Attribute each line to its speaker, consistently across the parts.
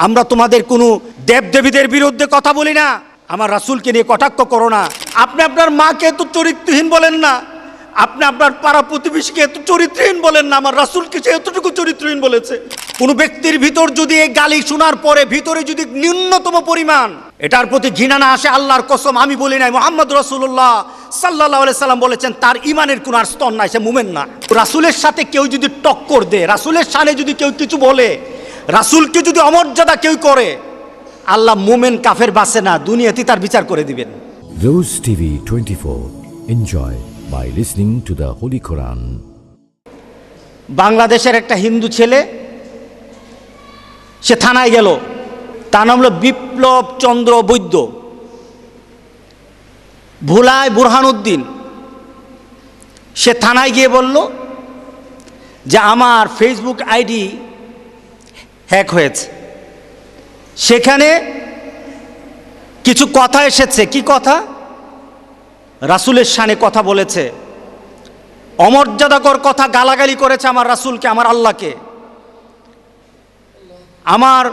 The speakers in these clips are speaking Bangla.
Speaker 1: আমরা তোমাদের কোনো দেবদেবীদের বিরুদ্ধে কথা বলি না, আমার রাসূলকে নিয়ে কটাক্ষ করো না। আপনি আপনার মাকে তো চরিত্রহীন বলেন না, আপনি আপনার পাড়া প্রতিবেশীকে এত চরিত্রহীন বলেন না, আমার রাসূলকে সে এতটুকু চরিত্রহীন বলেছে। কোনো ব্যক্তির ভিতর যদি এই গালি শোনার পরে ভিতরে যদি ন্যূনতম পরিমাণ এটার প্রতি ঘৃণা না আসে, আল্লাহর কসম আমি বলি নাই, মুহাম্মদ রাসূলুল্লাহ সাল্লাল্লাহু আলাইহি সাল্লাম বলেছেন তার ঈমানের কোনো আর স্তর নাই, সে মুমিন না। রাসূলের সাথে কেউ যদি টক্কর দেয়, রাসূলের শানে যদি কেউ কিছু বলে, রাসূলকে যদি অমর্যাদা কেউ করে, আল্লাহ মুমিন কাফের বাসে না, দুনিয়াতে তার বিচার করে দিবেন।
Speaker 2: Rose TV 24. Enjoy by listening to the Holy Quran.
Speaker 1: বাংলাদেশের একটা হিন্দু ছেলে সে থানায় গেল, তার নাম হলো বিপ্লব চন্দ্র বৈদ্য, ভোলায় বুরহানুদ্দিন। সে থানায় গিয়ে বলল যে আমার ফেসবুক আইডি হ্যাক হয়েছে। সেখানে কিছু কথা এসেছে। কি কথা? রাসূলের শানে কথা বলেছে, অমর্যাদাকর কথা গালাগালি করেছে আমার রাসূলকে, আমার আল্লাহকে, আমার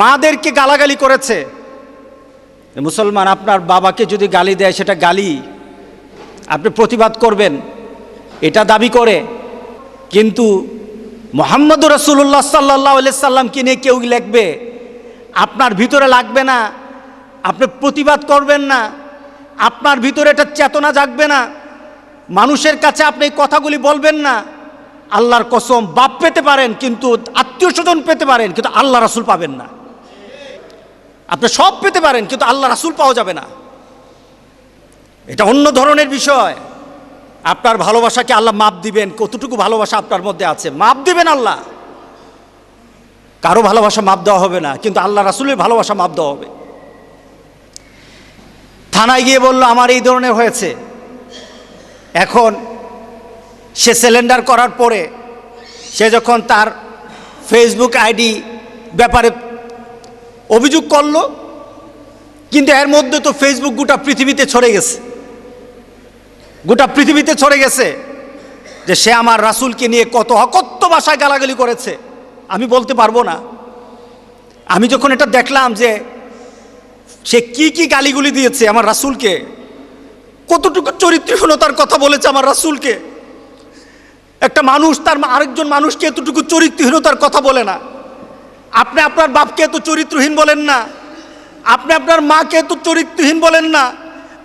Speaker 1: মাদেরকে গালাগালি করেছে। মুসলমান, আপনার বাবাকে যদি গালি দেয় সেটা গালি, আপনি প্রতিবাদ করবেন, এটা দাবি করে। কিন্তু মুহাম্মদুর রাসূলুল্লাহ সাল্লাল্লাহু আলাইহি সাল্লামকে নিয়ে কেউ লিখবে, আপনার ভিতরে লাগবে না, আপনি প্রতিবাদ করবেন না, আপনার ভিতরে এটা চেতনা জাগবে না, মানুষের কাছে আপনি এই কথাগুলি বলবেন না। আল্লাহর কসম, বাপ পেতে পারেন, কিন্তু আত্মীয় স্বজন পেতে পারেন, কিন্তু আল্লাহ রাসূল পাবেন না। আপনি সব পেতে পারেন, কিন্তু আল্লাহ রাসূল পাওয়া যাবে না। এটা অন্য ধরনের বিষয়। আপনার ভালোবাসাকে আল্লাহ মাপ দিবেন, কতটুকু ভালোবাসা আপনার মধ্যে আছে মাপ দিবেন আল্লাহ। কারো ভালোবাসা মাপ দেওয়া হবে না, কিন্তু আল্লাহ রাসূলের ভালোবাসা মাপ দেওয়া হবে। থানায় গিয়ে বলল আমার এই ধরনের হয়েছে। এখন সে সিলিন্ডার করার পরে সে যখন তার ফেসবুক আইডি ব্যাপারে অভিযোগ করলো, কিন্তু এর মধ্যে তো ফেসবুক গোটা পৃথিবীতে ছড়ে গেছে, গোটা পৃথিবীতে ছড়ে গেছে যে সে আমার রাসূলকে নিয়ে কত অকথ্য ভাষায় গালাগালি করেছে। আমি বলতে পারবো না। আমি যখন এটা দেখলাম যে সে কি কি গালিগুলি দিয়েছে আমার রাসূলকে, কতটুকু চরিত্রহীনতার কথা বলেছে আমার রাসূলকে। একটা মানুষ তার আরেকজন মানুষকে এতটুকু চরিত্রহীনতার কথা বলে না। আপনি আপনার বাপকে এত চরিত্রহীন বলেন না, আপনি আপনার মাকে এত চরিত্রহীন বলেন না,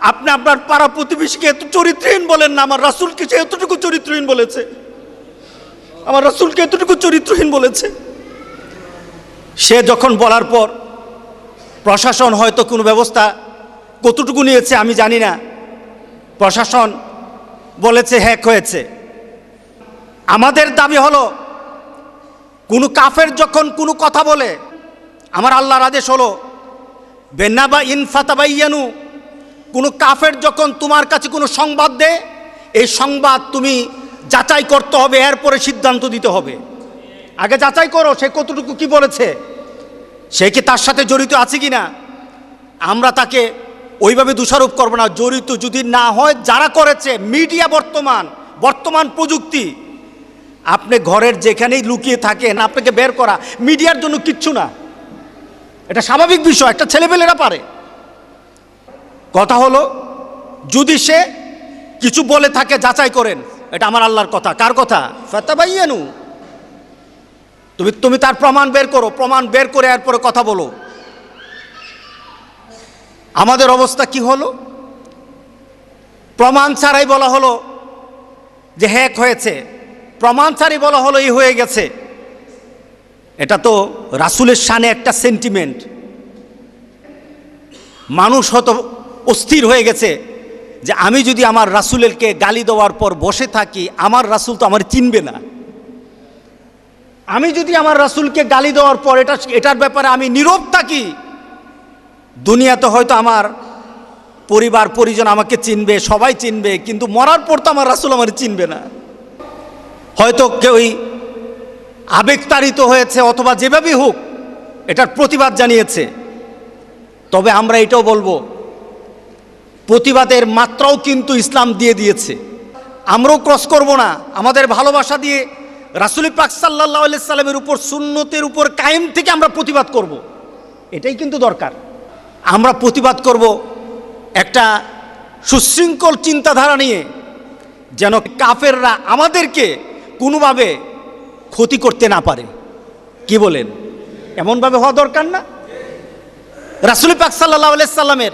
Speaker 1: আপনি আপনার পাড়া প্রতিবেশীকে এত চরিত্রহীন বলেন না। আমার রাসূলকে সে এতটুকু চরিত্রহীন বলেছে, আমার রাসূলকে এতটুকু চরিত্রহীন বলেছে। সে যখন বলার পর প্রশাসন হয়তো কোনো ব্যবস্থা কতটুকু নিয়েছে আমি জানি না। প্রশাসন বলেছে হ্যাক হয়েছে। আমাদের দাবি হলো, কোনো কাফের যখন কোনো কথা বলে, আমার আল্লাহর আদেশ হলো বেনাবা ইন ফাতাবাইয়ানু, কোনো কাফের যখন তোমার কাছে কোনো সংবাদ দেয়, এই সংবাদ তুমি যাচাই করতে হবে, এরপরে সিদ্ধান্ত দিতে হবে। আগে যাচাই করো সে কতটুকু কি বলেছে, সে কি তার সাথে জড়িত আছে কি না। আমরা তাকে ওইভাবে দোষারোপ করব না। জড়িত যদি না হয়, যারা করেছে, মিডিয়া বর্তমান প্রযুক্তি, আপনি ঘরের যেখানেই লুকিয়ে থাকেন আপনাকে বের করা মিডিয়ার জন্য কিচ্ছু না, এটা স্বাভাবিক বিষয়, একটা ছেলেপেলেরা পারে। কথা হলো, যদি সে কিছু বলে থাকে যাচাই করেন, এটা আমার আল্লাহর কথা। কার কথা? ফাতাবাইয়ানু। তুমি তার প্রমাণ বের করো, প্রমাণ বের করে এরপরে কথা বলো। আমাদের অবস্থা কি হলো? প্রমাণ ছাড়াই বলা হলো যে হ্যাক হয়েছে, প্রমাণ ছাড়াই বলা হলো এই হয়ে গেছে। এটা তো রাসূলের শানে একটা সেন্টিমেন্ট। মানুষ হয়তো অস্থির হয়ে গেছে যে আমি যদি আমার রাসূলকে গালি দেওয়ার পর বসে থাকি, আমার রাসূল তো আমার চিনবে না। আমি যদি আমার রাসূলকে গালি দেওয়ার পর এটার ব্যাপারে আমি নীরব থাকি, দুনিয়াতে হয়তো আমার পরিবার পরিজন আমাকে চিনবে, সবাই চিনবে, কিন্তু মরার পর তো আমার রাসূল আমার চিনবে না। হয়তো কেউ আবেগতাড়িত হয়েছে, অথবা যেভাবেই হোক এটার প্রতিবাদ জানিয়েছে। তবে আমরা এটাও বলবো, প্রতিবাদের মাত্রাও কিন্তু ইসলাম দিয়ে দিয়েছে। আমরাও ক্রস করব না। আমাদের ভালোবাসা দিয়ে রাসূল পাক সাল্লাল্লাহু আলাইহি সাল্লামের উপর সুন্নতের উপর কায়েম থেকে আমরা প্রতিবাদ করব। এটাই কিন্তু দরকার। আমরা প্রতিবাদ করব একটা সুশৃঙ্খল চিন্তাধারা নিয়ে, যেন কাফেররা আমাদেরকে কোনোভাবে ক্ষতি করতে না পারে। কি বলেন? এমনভাবে হওয়া দরকার না? রাসূল পাক সাল্লাল্লাহু আলাইহি সাল্লামের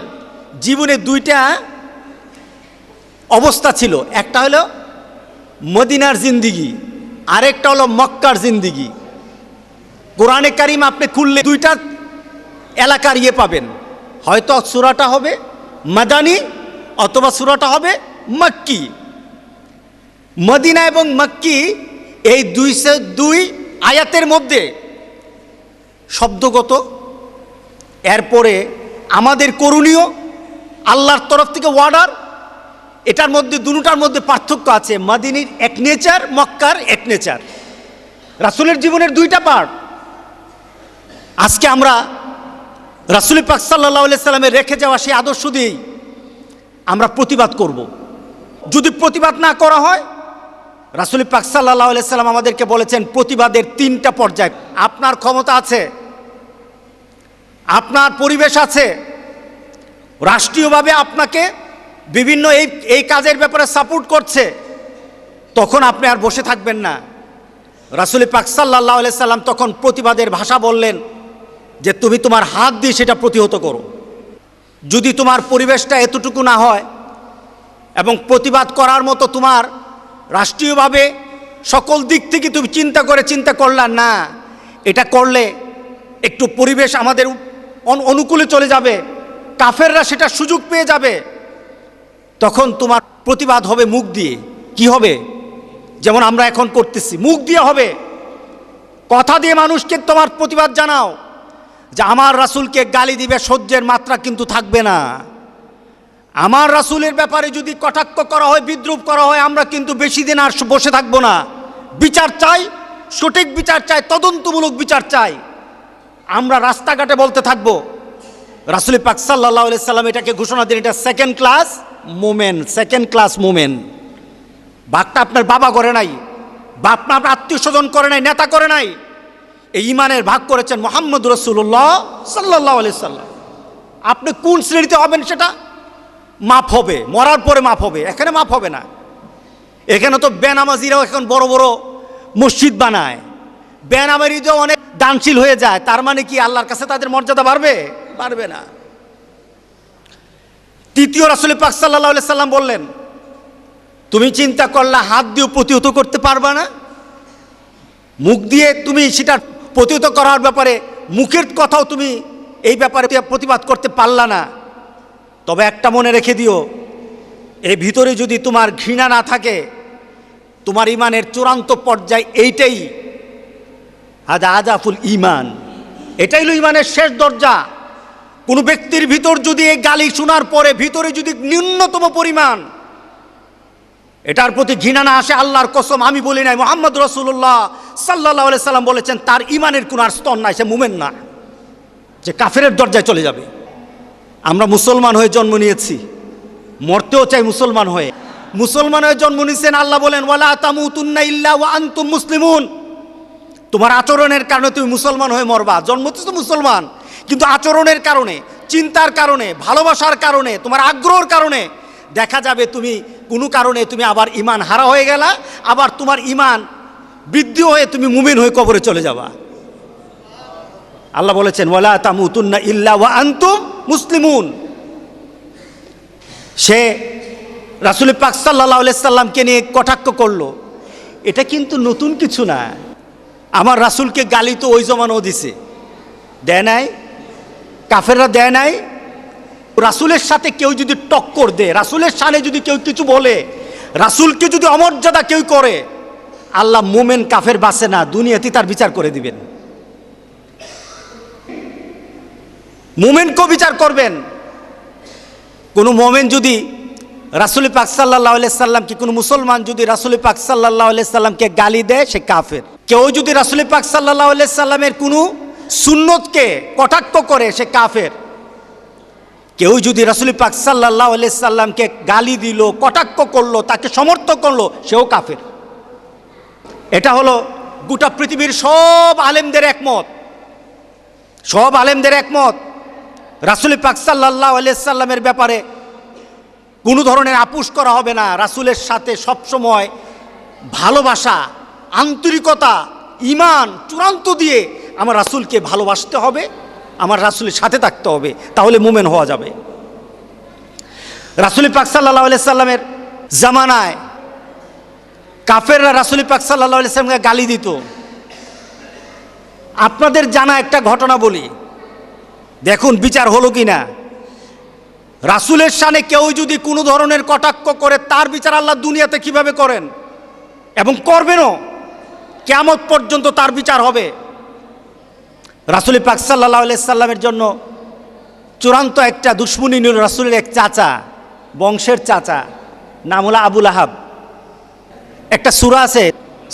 Speaker 1: জীবনে দুইটা অবস্থা ছিল, একটা হলো মদিনার জিন্দিগি, আরেকটা হলো মক্কার জিন্দিগি। কোরআনে কারিম আপনি খুললে দুইটা এলাকার ইয়ে পাবেন, হয়তো সূরাটা হবে মাদানী অথবা সূরাটা হবে মক্কি। মদিনা এবং মক্কি এই দুই আয়াতের মধ্যে শব্দগত, এরপরে আমাদের করণীয়, আল্লাহর তরফ থেকে ওয়ার্ডার, এটার মধ্যে দুটার মধ্যে পার্থক্য আছে। মদিনীর এক নেচার, মক্কার এক নেচার। রাসূলের জীবনের দুইটা পার্ট। আজকে আমরা রাসূল পাক সাল্লাল্লাহু আলাইহি সাল্লামের রেখে যাওয়া সেই আদর্শ দিয়েই আমরা প্রতিবাদ করব। যদি প্রতিবাদ না করা হয়, রাসূল পাক সাল্লাল্লাহু আলাইহি সাল্লাম আমাদেরকে বলেছেন প্রতিবাদের তিনটা পর্যায়। আপনার ক্ষমতা আছে, আপনার পরিবেশ আছে, রাষ্ট্রীয়ভাবে আপনাকে বিভিন্ন এই কাজের ব্যাপারে সাপোর্ট করছে, তখন আপনি আর বসে থাকবেন না। রাসূল পাক সাল্লাল্লাহু আলাইহি সাল্লাম তখন প্রতিবাদের ভাষা বললেন যে তুমি তোমার হাত দিয়ে সেটা প্রতিহত করো। যদি তোমার পরিবেশটা এতটুকু না হয় এবং প্রতিবাদ করার মতো তোমার রাষ্ট্রীয়ভাবে সকল দিক থেকে তুমি চিন্তা করলা না, এটা করলে একটু পরিবেশ আমাদের অনুকূলে চলে যাবে, কাফেররা সেটা সুযোগ পেয়ে যাবে, তখন তোমার প্রতিবাদ হবে মুখ দিয়ে। কি হবে? যেমন আমরা এখন করতেছি, মুখ দিয়ে হবে। কথা দিয়ে মানুষকে তোমার প্রতিবাদ জানাও যে আমার রাসূলকে গালি দিবে, সহ্যের মাত্রা কিন্তু থাকবে না। আমার রাসূলের ব্যাপারে যদি কটাক্ষ করা হয়, বিদ্রূপ করা হয়, আমরা কিন্তু বেশি দিন আর বসে থাকবো না। বিচার চাই, সঠিক বিচার চাই, তদন্তমূলক বিচার চাই। আমরা রাস্তাঘাটে বলতে থাকবো। রাসূল পাক সাল্লাল্লাহু আলাইহি সাল্লাম এটাকে ঘোষণা দিন, এটা সেকেন্ড ক্লাস মুমিন। ভাগটা আপনার বাবা করে নাই, বাপ আপনার আত্মীয় স্বজন করে নাই, নেতা করে নাই। এই ইমানের ভাগ করেছেন মুহাম্মদ রাসূলুল্লাহ সাল্লাল্লাহু আলাইহি সাল্লাম। আপনি কোন শ্রেণীতে হবেন সেটা মাপ হবে, মরার পরে মাপ হবে, এখানে মাপ হবে না। এখানে তো বেনামাজিরাও এখন বড় বড় মসজিদ বানায়, বেনামাজিরাও অনেক দানশীল হয়ে যায়। তার মানে কি আল্লাহর কাছে তাদের মর্যাদা বাড়বে না। তৃতীয়, রাসূল পাক সাল্লাল্লাহু আলাইহি সাল্লাম বললেন তুমি চিন্তা করলা হাত দিয়ে প্রতিহত করতে পারবা না, মুখ দিয়ে তুমি সেটা প্রতিহত করার ব্যাপারে মুখের কথাও তুমি এই ব্যাপারে প্রতিবাদ করতে পারলা না, তবে একটা মনে রেখে দিও, এর ভিতরে যদি তোমার ঘৃণা না থাকে, তোমার ইমানের চূড়ান্ত পর্যায় এইটাই, আজাফুল ইমান, এটাই হলো ইমানের শেষ দরজা। কোনো ব্যক্তির ভিতর যদি এই গালি শোনার পরে ভিতরে যদি ন্যূনতম পরিমাণ এটার প্রতি ঘৃণা না আসে, আল্লাহর কসম আমি বলি নাই, মুহাম্মদ রাসূলুল্লাহ সাল্লাল্লাহু আলাইহি সাল্লাম বলেছেন তার ইমানের কোনো আর স্তর নাই, সে মুমিন না, যে কাফেরের দরজায় চলে যাবে। আমরা মুসলমান হয়ে জন্ম নিয়েছি, মরতেও চাই মুসলমান হয়ে। মুসলমান হয়ে জন্ম নিয়েছেন, আল্লাহ বলেন ওয়ালা তামুতুন্না ইল্লা ওয়া আনতুম মুসলিমুন। তোমার আচরণের কারণে তুমি মুসলমান হয়ে মরবা। জন্ম তো মুসলমান, কিন্তু আচরণের কারণে, চিন্তার কারণে, ভালোবাসার কারণে, তোমার আগ্রহের কারণে দেখা যাবে তুমি কোনো কারণে তুমি আবার ইমান হারা হয়ে গেলা, আবার তোমার ইমান বৃদ্ধি হয়ে তুমি মুমিন হয়ে কবরে চলে যাবা। আল্লাহ বলেছেন ওয়ালা তামুতুন্না ইল্লা ওয়া আনতুম মুসলিমুন। সে রাসূল পাক সাল্লাল্লাহু আলাইহি সাল্লামকে নিয়ে কটাক্ষ করলো, এটা কিন্তু নতুন কিছু না। আমার রাসূলকে গালি তো ওই জমানাও দিছে, দেয় নাই? কাফেররা দেয় নাই? রাসূলের সাথে কেউ যদি টক্কর দেয়, রাসূলের সামনে যদি কেউ কিছু বলে, রাসূলকে যদি অমর্যাদা কেউ করে, আল্লাহ মুমিন কাফের বাঁচে না, দুনিয়াতে তার বিচার করে দিবেন। মুমিনকেও বিচার করবেন। কোনো মুমিন যদি রাসূল পাক সাল্লাল্লাহু আলাইহি সাল্লামকে, কোনো মুসলমান যদি রাসূল পাক সাল্লাল্লাহু আলাইহি সাল্লামকে গালি দেয়, সে কাফের। কেউ যদি রাসূল পাক সাল্লাল্লাহু আলাইহি সাল্লামের কোনো সুন্নতকে কটাক্ষ করে, সে কাফের। কেউ যদি রাসূল পাক সাল্লাল্লাহু আলাইহি সাল্লামকে গালি দিল, কটাক্ষ করলো, তাকে সমর্থন করলো, সেও কাফের। এটা হলো গোটা পৃথিবীর সব আলেমদের একমত রাসূল পাক সাল্লাল্লাহু আলাইহি সাল্লামের ব্যাপারে কোনো ধরনের আপোষ করা হবে না। রাসূলের সাথে সবসময় ভালোবাসা, আন্তরিকতা, ঈমান চূড়ান্ত দিয়ে আমার রাসূলকে ভালোবাসতে হবে, আমার রাসূলের সাথে থাকতে হবে, তাহলে মুমিন হওয়া যাবে। রাসূল পাক সাল্লাল্লাহু আলাইহি সাল্লামের জামানায় কাফেররা রাসূল পাক সাল্লাল্লাহু আলাইহি সাল্লামকে গালি দিত। আপনাদের জানা একটা ঘটনা বলি, দেখুন বিচার হলো কিনা। রাসূলের শানে কেউ যদি কোনো ধরনের কটাক্ষ করে, তার বিচার আল্লাহ দুনিয়াতে কিভাবে করেন এবং করবেনও, কিয়ামত পর্যন্ত তার বিচার হবে। রাসূল পাক সাল্লাল্লাহু আলাইহি সাল্লামের জন্য চূড়ান্ত একটা দুশ্মনী নিল রাসূলের এক চাচা, বংশের চাচা, নাম হলো আবু লাহাব। একটা সূরা আছে,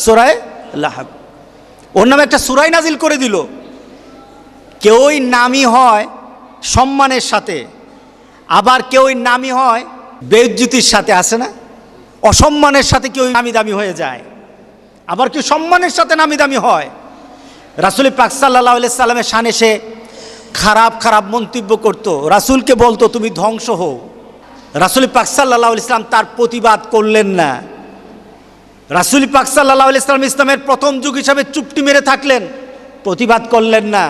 Speaker 1: সূরায়ে লাহাব, ওর নামে একটা সূরাই নাজিল করে দিল। কেউই নামী হয় সম্মানের সাথে, আবার কেউই নামী হয় বেইজ্জতির সাথে, আছে না? অসম্মানের সাথে কেউ নামি দামি হয়ে যায়, আবার কেউ সম্মানের সাথে নামি দামি হয়। রাসূল পাক সাল্লাল্লাহু আলাইহি সাল্লামের শানে সে খারাপ খারাপ মন্তব্য করত, রাসূলকে বলতো তুমি ধ্বংস হও। রাসূল পাক সাল্লাল্লাহু আলাইহি সাল্লাম তার প্রতিবাদ করলেন না। রাসূল পাক সাল্লাল্লাহু আলাইহি সাল্লাম ইসলামের প্রথম যুগ হিসাবে চুপটি মেরে থাকলেন, প্রতিবাদ করলেন না।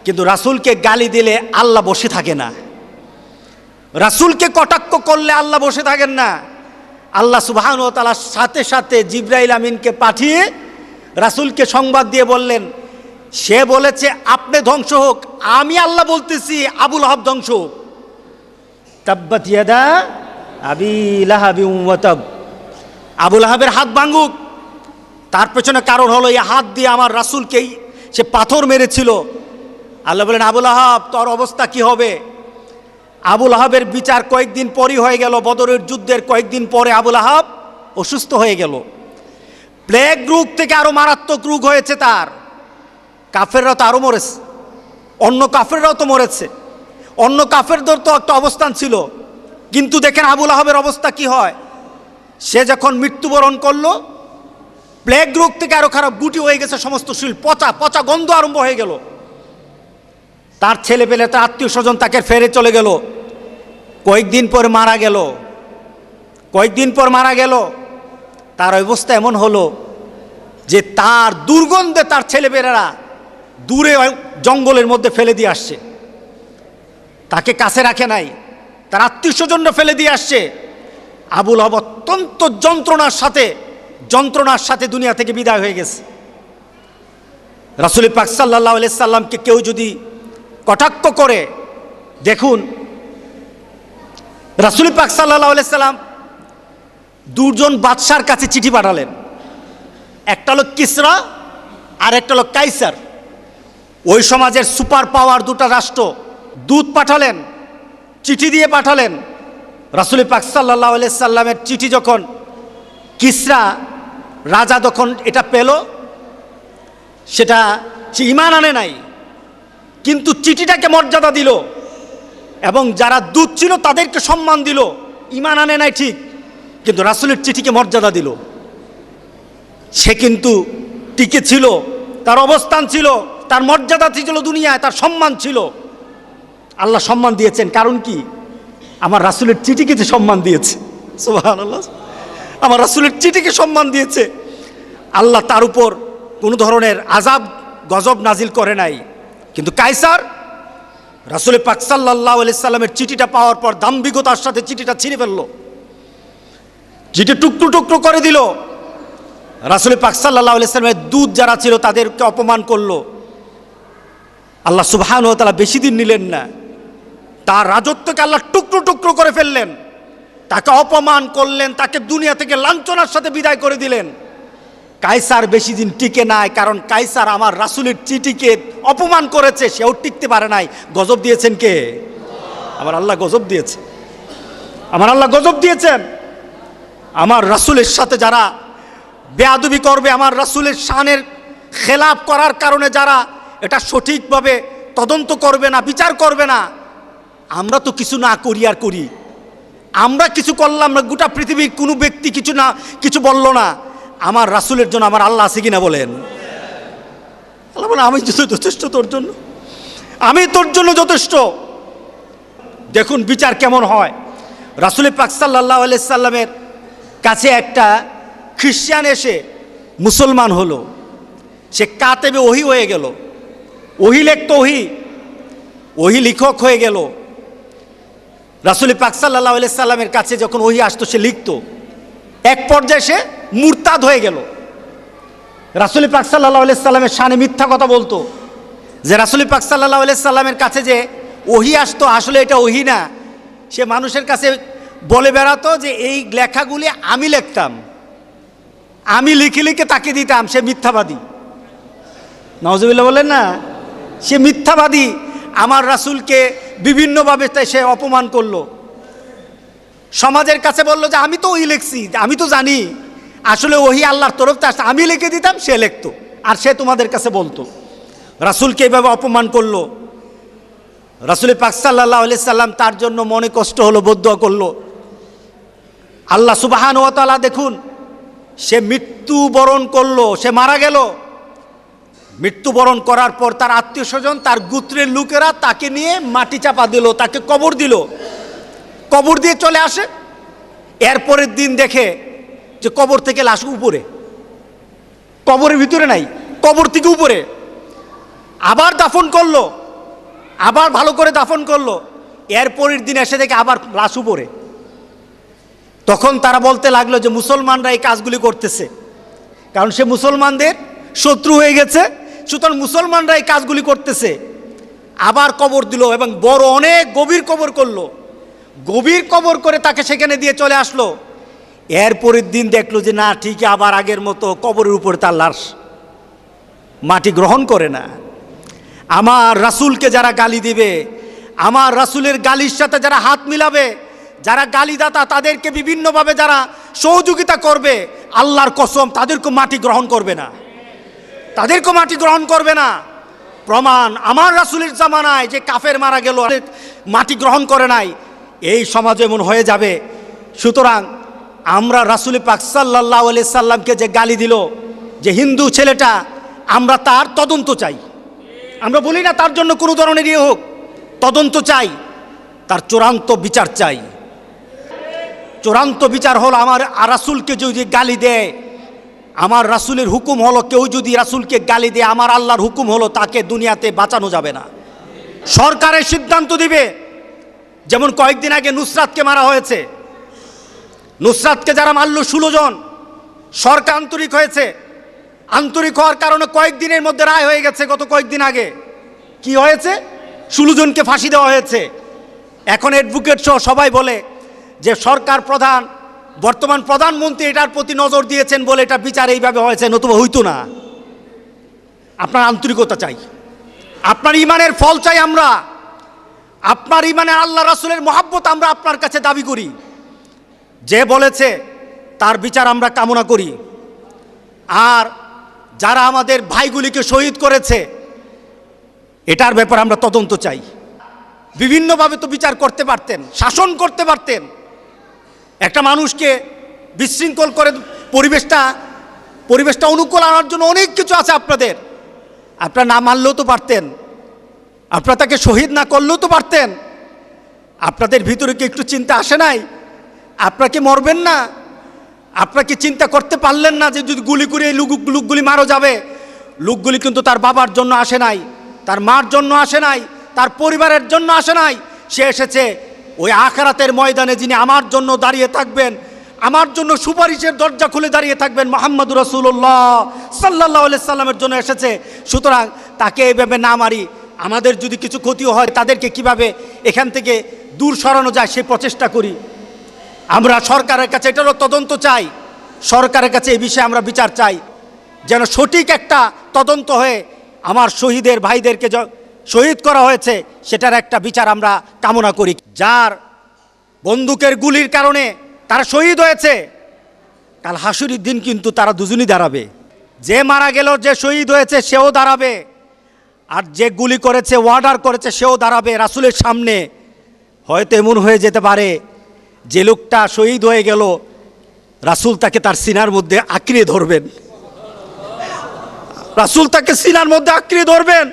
Speaker 1: কিন্তু রাসূলকে গালি দিলে আল্লাহ বসে থাকে না, রাসূলকে কটাক্ষ করলে আল্লাহ বসে থাকেন না। আল্লাহ সুবহানাহু ওয়া তাআলা সাথে সাথে জিবরাইল আমিনকে পাঠিয়ে রাসূলকে সংবাদ দিয়ে বললেন, সে বলেছে আপনি ধ্বংস হোক, আমি আল্লাহ বলতেছি আবু লাহাব ধ্বংস হোক। তাব্বাত ইয়াদা আবি লাহাবিন ওয়া তাব, আবু লাহাবের হাত ভাঙুক। তার পেছনে কারণ হলো এই হাত দিয়ে আমার রাসূলকেই সে পাথর মেরেছিল। আল্লাহ বলেন, আবু লাহাব তোর অবস্থা কি হবে? আবু লাহাবের বিচার কয়েকদিন পরই হয়ে গেল। বদরের যুদ্ধের কয়েকদিন পরে আবু লাহাব অসুস্থ হয়ে গেল। প্লেগ রোগ থেকে আরো মারাত্মক রোগ হয়েছে তার। কাফেররাও তো আরো মরেছে, অন্য কাফেররাও তো মরেছে, অন্য কাফেরদের তো একটা অবস্থান ছিল। কিন্তু দেখেন আবু লাহাবের অবস্থা কি হয়। সে যখন মৃত্যুবরণ করলো, প্লেগ রোগ থেকে আরো খারাপ, গুটি হয়ে গেছে সমস্ত শরীর, পচা পচা গন্ধ আরম্ভ হয়ে গেল। তার ছেলে পেলে, তার আত্মীয় স্বজন তাকে ফেরে চলে গেল। কয়েকদিন পর মারা গেল। তার অবস্থা এমন হলো যে তার দুর্গন্ধে তার ছেলেমেয়েরা দূরে জঙ্গলের মধ্যে ফেলে দিয়ে আসছে, তাকে কাছে রাখে নাই, তার আত্মীয় স্বজনরা ফেলে দিয়ে আসছে। আবু লাহাব অত্যন্ত যন্ত্রণার সাথে দুনিয়া থেকে বিদায় হয়ে গেছে। রাসূল পাক সাল্লাল্লাহু আলাইহি সাল্লামকে কেউ যদি কটাক্ষ করে, দেখুন রাসূল পাক সাল্লাল্লাহু আলাইহি সাল্লাম দুজন বাদশার কাছে চিঠি পাঠালেন, একটা হলো কিসরা আর একটা হলো কাইসার। ওই সমাজের সুপার পাওয়ার দুটা রাষ্ট্র দূত পাঠালেন, চিঠি দিয়ে পাঠালেন। রাসূল পাক সাল্লাল্লাহু আলাইহি সাল্লামের চিঠি যখন কিসরা রাজা যখন এটা পেল, সেটা সে ঈমান আনে নাই, কিন্তু চিঠিটাকে মর্যাদা দিল এবং যারা দূত ছিল তাদেরকে সম্মান দিল। ঈমান আনে নাই ঠিক, কিন্তু রাসূলের চিঠিকে মর্যাদা দিল। সে কিন্তু টিকে ছিল, তার অবস্থান ছিল, তার মর্যাদা ছিল দুনিয়ায়, তার সম্মান ছিল। আল্লাহ সম্মান দিয়েছেন, কারণ কি? আমার রাসূলের চিঠিকে যে সম্মান দিয়েছে, সুবহানাল্লাহ, আমার রাসূলের চিঠিকে সম্মান দিয়েছে। আল্লাহ তার উপর কোনো ধরনের আযাব গজব নাজিল করে নাই। কিন্তু কায়সার রাসূল পাক সাল্লাল্লাহু আলাইহি সাল্লামের চিঠিটা পাওয়ার পর দাম্ভিকতার সাথে চিঠিটা ছিঁড়ে ফেললো, চিঠি টুকরো টুকরো করে দিল। রাসূল পাক সাল্লাল্লাহু আলাইহি সাল্লামের দূত যারা ছিল তাদেরকে অপমান করলো। আল্লাহ সুবহানাহু ওয়া তাআলা বেশি দিন নিলেন না, তার রাজত্বকে আল্লাহ টুকরো টুকরো করে ফেললেন, তাকে অপমান করলেন, তাকে দুনিয়া থেকে লাঞ্ছনার সাথে বিদায় করে দিলেন। কায়সার বেশি দিন টিকে নাই, কারণ কায়সার আমার রাসূলের চিঠিকে অপমান করেছে, সেও টিকতে পারে নাই। গজব দিয়েছেন কে? আমার আল্লাহ গজব দিয়েছে, আমার আল্লাহ গজব দিয়েছেন। আমার রাসূলের সাথে যারা বেয়াদবি করবে, আমার রাসূলের শানের খেলাফ করার কারণে যারা এটা সঠিকভাবে তদন্ত করবে না, বিচার করবে না, আমরা তো কিছু না করি আর করি, আমরা কিছু করলাম না, গোটা পৃথিবীর কোনো ব্যক্তি কিছু বলল না, আমার রাসূলের জন্য আমার আল্লাহ আছে কিনা বলেন? আল্লাহ বলে আমি যথেষ্ট তোর জন্য, আমি তোর জন্য যথেষ্ট। দেখুন বিচার কেমন হয়। রাসূল পাক সাল্লাল্লাহু আলাইহি সাল্লামের কাছে একটা খ্রিস্টান এসে মুসলমান হলো, সে কাতেবে ওহী হয়ে গেল, ওহী লিখত, ওহী লিখক হয়ে গেল। রাসূল পাক সাল্লাল্লাহু আলাইহি সাল্লামের কাছে যখন ওহী আসতো সে লিখত, এক পর্যায়ে সে মুরতাদ হয়ে গেল। রাসূল পাক সাল্লাল্লাহু আলাইহি সাল্লামের শানে মিথ্যা কথা বলতো, যে রাসূল পাক সাল্লাল্লাহু আলাইহি সাল্লামের কাছে যে ওহী আসতো আসলে এটা ওহী না। সে মানুষের কাছে বলে বেড়াতো যে এই লেখাগুলি আমি লিখতাম, আমি লিখে লিখে তাকে দিতাম। সে মিথ্যাবাদী, নাউজুবিল্লাহ বলেন না, সে মিথ্যাবাদী। আমার রাসূলকে বিভিন্নভাবে সে অপমান করলো, সমাজের কাছে বলল যে আমি তো ওই লিখছি, আমি তো জানি আসলে ওহী আল্লাহর তরফ থেকে আসছে, আমি লিখে দিতাম, সে লিখতো আর সে তোমাদের কাছে বলতো। রাসূলকে এইভাবে অপমান করলো। রাসূল পাক সাল্লাল্লাহু আলাইহি সাল্লাম তার জন্য মনে কষ্ট হলো, বদদুয়া করলো। আল্লাহ সুবহানাহু ওয়া তাআলা দেখুন, সে মৃত্যুবরণ করলো, সে মারা গেল। মৃত্যুবরণ করার পর তার আত্মীয় স্বজন, তার গোত্রের লোকেরা তাকে নিয়ে মাটি চাপা দিল, তাকে কবর দিল। কবর দিয়ে চলে আসে, এরপরের দিন দেখে যে কবর থেকে লাশ উপরে, কবরের ভিতরে নাই, কবর থেকে উপরে। আবার দাফন করলো, আবার ভালো করে দাফন করলো, এরপরের দিন এসে দেখে আবার লাশ উপরে। তখন তারা বলতে লাগলো যে মুসলমানরা এই কাজগুলি করতেছে, কারণ সে মুসলমানদের শত্রু হয়ে গেছে, সুতরাং মুসলমানরা এই কাজগুলি করতেছে। আবার কবর দিল এবং বড় অনেক গভীর কবর করলো, গভীর কবর করে তাকে সেখানে দিয়ে চলে আসলো। এরপরের দিন দেখলো যে না, ঠিকই আবার আগের মতো কবরের উপরে তার লাশ, মাটি গ্রহণ করে না। আমার রাসূলকে যারা গালি দিবে, আমার রাসূলের গালির সাথে যারা হাত মিলাবে, যারা গালিদাতা, তাদেরকে বিভিন্নভাবে যারা সহযোগিতা করবে, আল্লাহর কসম তাদেরকে মাটি গ্রহণ করবে না, তাদেরকে মাটি গ্রহণ করবে না। প্রমাণ আমার রাসূলের জামানায় যে কাফের মারা গেল, মাটি গ্রহণ করে নাই, এই সমাজে এমন হয়ে যাবে। সুতরাং আমরা রাসূল পাক সাল্লাল্লাহু আলাইহি সাল্লামকে যে গালি দিল, যে হিন্দু ছেলেটা, আমরা তার তদন্ত চাই। আমরা বলি না তার জন্য কোনো ধরনের ইয়ে হোক, তদন্ত চাই, তার চূড়ান্ত বিচার চাই। চূড়ান্ত বিচার হলো আমার রাসূলকে যদি গালি দেয়, আমার রাসূলের হুকুম হলো কেউ যদি রাসূলকে গালি দেয়, আমার আল্লাহর হুকুম হলো তাকে দুনিয়াতে বাঁচানো যাবে না। সরকারের সিদ্ধান্ত দিবে। যেমন কয়েকদিন আগে নুসরাতকে মারা হয়েছে, নুসরাতকে যারা মারল 16 জন, সরকার আন্তরিক হয়েছে। আন্তরিক হওয়ার কারণে কয়েকদিনের মধ্যে রায় হয়ে গেছে। গত কয়েকদিন আগে কি হয়েছে, 16 জনকে ফাঁসি দেওয়া হয়েছে। এখন অ্যাডভোকেট সহ সবাই বলে যে সরকার প্রধান, বর্তমান প্রধানমন্ত্রী এটার প্রতি নজর দিয়েছেন বলে এটা বিচার এইভাবে হয়েছে, নতুবা হইতো না। আপনার আন্তরিকতা চাই, আপনার ইমানের ফল চাই আমরা, আপনার ইমানে আল্লাহ রাসূলের মহব্বত আমরা আপনার কাছে দাবি করি। যে বলেছে তার বিচার আমরা কামনা করি। আর যারা আমাদের ভাইগুলিকে শহীদ করেছে, এটার ব্যাপারে আমরা তদন্ত চাই। বিভিন্নভাবে তো বিচার করতে পারতেন, শাসন করতে পারতেন, একটা মানুষকে বিশৃঙ্খল করে পরিবেশটা অনুকূল আনার জন্য অনেক কিছু আছে আপনাদের। আপনারা না মানলেও তো পারতেন, আপনারা তাকে শহীদ না করলেও তো পারতেন। আপনাদের ভিতরে কি একটু চিন্তা আসে নাই? আপনারা কি মরবেন না? আপনারা কি চিন্তা করতে পারলেন না যে যদি গুলি করে এই লোকগুলি মারা যাবে? লোকগুলি কিন্তু তার বাবার জন্য আসে নাই, তার মার জন্য আসে নাই, তার পরিবারের জন্য আসে নাই। সে এসেছে ওই আখিরাতের ময়দানে যিনি আমার জন্য দাঁড়িয়ে থাকবেন, আমার জন্য সুপারিশের দরজা খুলে দাঁড়িয়ে থাকবেন, মুহাম্মদুর রাসূলুল্লাহ সাল্লাল্লাহু আলাইহি সাল্লামের জন্য এসেছে। সুতরাং তাকে এইভাবে না মারি, আমাদের যদি কিছু ক্ষতি হয় তাদেরকে কিভাবে এখান থেকে দূর সরানো যায় সেই প্রচেষ্টা করি। আমরা সরকারের কাছে এটারও তদন্ত চাই, সরকারের কাছে এই বিষয়ে আমরা বিচার চাই, যেন সঠিক একটা তদন্ত হয়ে আমার শহীদের ভাইদেরকে শহীদ করা হয়েছে সেটার একটা বিচার আমরা কামনা করি। যার বন্দুকের গুলির কারণে তারা শহীদ হয়েছে, কাল হাসুরের দিন কিন্তু তারা দুজনই দাঁড়াবে। যে মারা গেল, যে শহীদ হয়েছে সেও দাঁড়াবে, আর যে গুলি করেছে, অর্ডার করেছে সেও দাঁড়াবে রাসূলের সামনে। হয়তো এমন হয়ে যেতে পারে যে লোকটা শহীদ হয়ে গেল, রাসূল তাকে তার সিনার মধ্যে আঁকড়ে ধরবেন। রাসূল তাকে সিনার মধ্যে আঁকড়ে ধরবেন।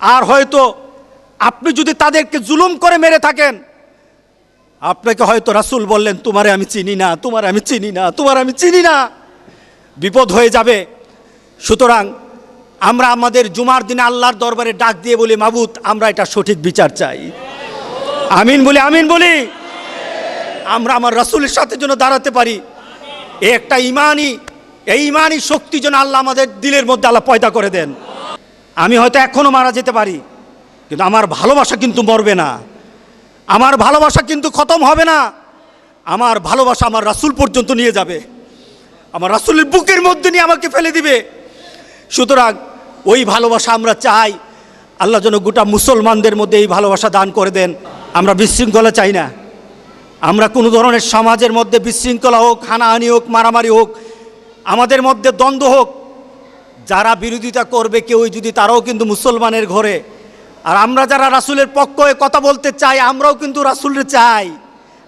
Speaker 1: আর হয়তো আপনি যদি তাদেরকে জুলুম করে মেরে থাকেন, আপনাকে হয়তো রাসূল বললেন, তোমারে আমি চিনি না, তোমারে আমি চিনি না, তোমারে আমি চিনি না, বিপদ হয়ে যাবে। সুতরাং আমরা আমাদের জুমার দিনে আল্লাহর দরবারে ডাক দিয়ে বলি, মাবুদ আমরা এটা সঠিক বিচার চাই। আমিন বলি, আমিন বলি। আমরা আমার রাসূলের সাথে যেন দাঁড়াতে পারি। এই একটা ইমানি শক্তি যেন আল্লাহ আমাদের দিলের মধ্যে আল্লাহ পয়দা করে দেন। আমি হয়তো এখনো মারা যেতে পারি, কিন্তু আমার ভালোবাসা কিন্তু মরবে না, আমার ভালোবাসা কিন্তু খতম হবে না। আমার ভালোবাসা আমার রাসূল পর্যন্ত নিয়ে যাবে, আমার রাসূলের বুকের মধ্যে নিয়ে আমাকে ফেলে দিবে। সুতরাং ওই ভালোবাসা আমরা চাই। আল্লাহ যেন গোটা মুসলমানদের মধ্যে এই ভালোবাসা দান করে দেন। আমরা বিশৃঙ্খলা চাই না। আমরা কোনো ধরনের সমাজের মধ্যে বিশৃঙ্খলা হোক, হানাহানি হোক, মারামারি হোক, আমাদের মধ্যে দ্বন্দ্ব হোক, যারা বিরোধিতা করবে কেউ যদি, তারাও কিন্তু মুসলমানের ঘরে। আর আমরা যারা রাসূলের পক্ষ হয়ে কথা বলতে চাই, আমরাও কিন্তু রাসূলরে চাই,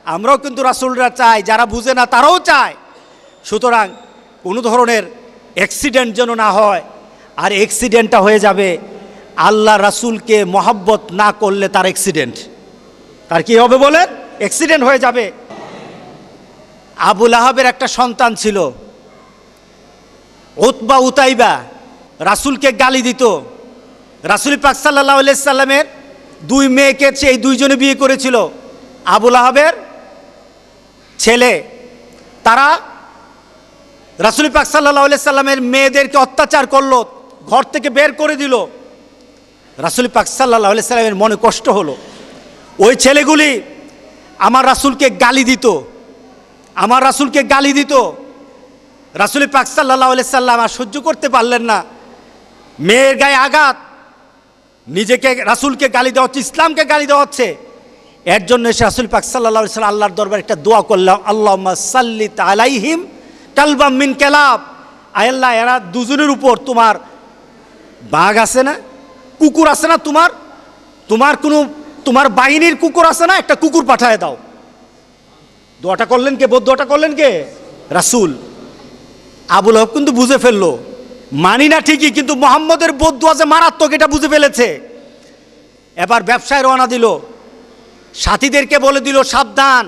Speaker 1: আমরাও কিন্তু রাসূলরা চাই, যারা বুঝে না তারাও চায়। সুতরাং কোনো ধরনের অ্যাক্সিডেন্ট যেন না হয়। আর অ্যাক্সিডেন্টটা হয়ে যাবে আল্লাহ রাসূলকে মহব্বত না করলে তার অ্যাক্সিডেন্ট। তার কি হবে বলেন? অ্যাক্সিডেন্ট হয়ে যাবে। আবু লাহাবের একটা সন্তান ছিল, উতবা উতাইবা, রাসূলকে গালি দিত। রাসূল পাক সাল্লাল্লাহু আলাইহি সাল্লামের দুই মেয়েকে এই দুইজনে বিয়ে করেছিল। আবু লাহাবের ছেলে, তারা রাসূল পাক সাল্লাল্লাহু আলাইহি সাল্লামের মেয়েদেরকে অত্যাচার করলো, ঘর থেকে বের করে দিল। রাসূল পাক সাল্লাল্লাহু আলাইহি সাল্লামের মনে কষ্ট হলো। ওই ছেলেগুলি আমার রাসূলকে গালি দিত, আমার রাসূলকে গালি দিত। রাসূল পাক সাল্লাল্লাহু আলাইহি সাল্লাম আর সহ্য করতে পারলেন না। মেয়ের গায়ে আঘাত, নিজেকে রাসূলকে গালি দেওয়া হচ্ছে, ইসলামকে গালি দেওয়া হচ্ছে। এর জন্য এসে রাসূল পাক সাল্লাল্লাহু আলাইহি সাল্লাম আল্লাহর দরবারে একটা দোয়া করলাম, আল্লাহুম্মা সাল্লিত আলাইহিম কালবাম মিন কালাব। আয় আল্লাহ, এরা দুজনের উপর তোমার বাঘ আছে না, কুকুর আছে না, তোমার বাহিনীর কুকুর আছে না, একটা কুকুর পাঠায় দাও। দোয়াটা করলেন কে? বদদোয়াটা করলেন কে? রাসূল। আবু লাহাব কিন্তু বুঝে ফেললো, মানি না ঠিকই, কিন্তু মুহাম্মদের বদদোয়া যে মারাত্মক এটা বুঝে ফেলেছে। এবার ব্যবসায় রওনা দিল, সাথীদেরকে বলে দিল, সাবধান,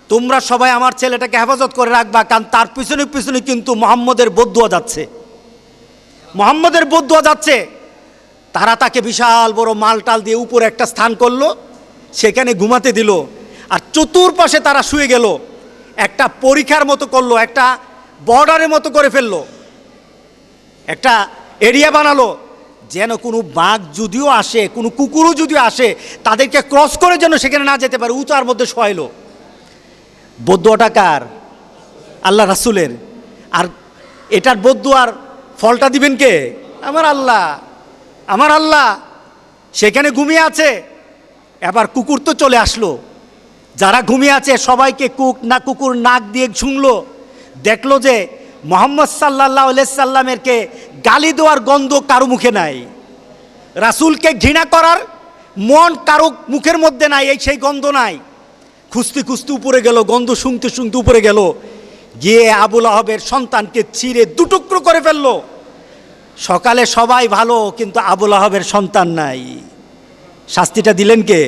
Speaker 1: তোমরা সবাই আমার ছেলেটাকে হেফাজত করে রাখবা, কারণ তার পিছনে পিছনে কিন্তু মুহাম্মদের বদদোয়া যাচ্ছে, মুহাম্মদের বদদোয়া যাচ্ছে। তারা তাকে বিশাল বড় মালটাল দিয়ে উপরে একটা স্থান করলো, সেখানে ঘুমাতে দিল। আর চতুর্পাশে তারা শুয়ে গেল, একটা পরীক্ষার মতো করলো, একটা বর্ডারের মতো করে ফেললো, একটা এরিয়া বানালো, যেন কোনো বাঘ যদিও আসে, কোনো কুকুরও যদিও আসে, তাদেরকে ক্রস করে যেন সেখানে না যেতে পারে। উঁচার মধ্যে শোয়াইলো। বদদোয়াটা কার? আল্লাহ রাসূলের। আর এটার বদদোয়ার ফলটা দিবেন কে? আমার আল্লাহ, আমার আল্লাহ। সেখানে ঘুমিয়ে আছে। এবার কুকুর তো চলে আসলো, যারা ঘুমিয়ে আছে সবাইকে কুকুর নাক দিয়ে শুনলো, দেখলো যে মুহাম্মদ সাল্লাল্লাহু আলাইহি সাল্লামেরকে গালি দেওয়ার গন্ধ কারো মুখে নাই, রাসূলকে ঘৃণা করার মন কারো মুখের মধ্যে নাই, এই সেই গন্ধ নাই। খুঁজতে খুঁজতে উপরে গেল, গন্ধ শুনতে শুনতে উপরে গেল, গিয়ে আবু লাহাবের সন্তানকে ছিঁড়ে দুটুকরো করে ফেললো। সকালে সবাই ভালো, কিন্তু আবু লাহাবের সন্তান নাই। শাস্তিটা দিলেন কে?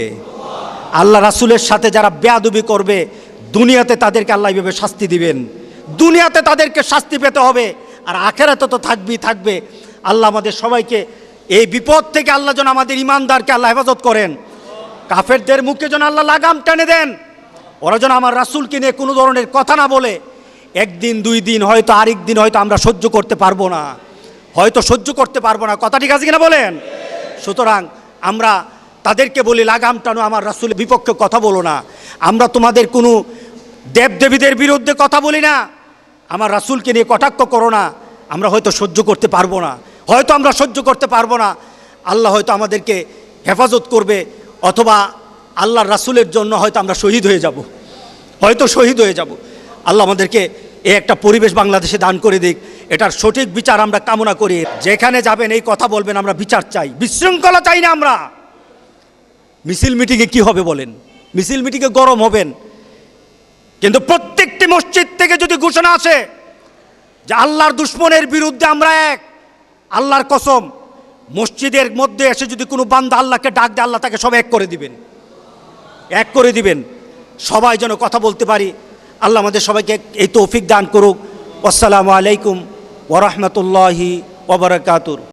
Speaker 1: আল্লাহ রাসূলের সাথে যারা বেয়াদবি করবে, দুনিয়াতে তাদেরকে আল্লাহ এইভাবে শাস্তি দিবেন, দুনিয়াতে তাদেরকে শাস্তি পেতে হবে, আর আখেরাতে তো থাকবেই থাকবে। আল্লাহ আমাদের সবাইকে এই বিপদ থেকে আল্লাহ যেন আমাদের ইমানদারকে আল্লাহ হেফাজত করেন। কাফেরদের মুখে যেন আল্লাহ লাগাম টেনে দেন, ওরা যেন আমার রাসূলকে নিয়ে কোনো ধরনের কথা না বলে। একদিন দুই দিন হয়তো, আরেক দিন হয়তো আমরা সহ্য করতে পারবো না, হয়তো সহ্য করতে পারবো না, কথা ঠিক আছে কিনা বলেন? সুতরাং আমরা তাদেরকে বলি, লাগাম টানো, আমার রাসূলের বিপক্ষে কথা বলো না। আমরা তোমাদের কোনো দেবদেবীদের বিরুদ্ধে কথা বলি না, আমার রাসূলকে নিয়ে কটাক্ষ করো না। আমরা হয়তো সহ্য করতে পারবো না, হয়তো আমরা সহ্য করতে পারবো না, আল্লাহ হয়তো আমাদেরকে হেফাজত করবে, অথবা আল্লাহর রাসূলের জন্য হয়তো আমরা শহীদ হয়ে যাব, হয়তো শহীদ হয়ে যাব। আল্লাহ আমাদেরকে এই একটা পরিবেশ বাংলাদেশে দান করে দিক, এটার সঠিক বিচার আমরা কামনা করি। যেখানে যাবেন এই কথা বলবেন, আমরা বিচার চাই, বিশৃঙ্খলা চাই না আমরা। মিছিল মিটিংয়ে কি হবে বলেন? মিছিল মিটিংয়ে গরম হবেন, কিন্তু প্রত্যেকটি মসজিদ থেকে যদি ঘোষণা আসে যে আল্লাহর দুশমনের বিরুদ্ধে আমরা এক, আল্লাহর কসম, মসজিদের মধ্যে এসে যদি কোনো বান্দা আল্লাহকে ডাক দেয়, আল্লাহ তাকে সব এক করে দিবেন, এক করে দিবেন। সবাই যেন কথা বলতে পারি। আল্লাহ আমাদের সবাইকে এই তৌফিক দান করুক। আসসালামু আলাইকুম ওয়া রাহমাতুল্লাহি ওয়া বারাকাতুহু।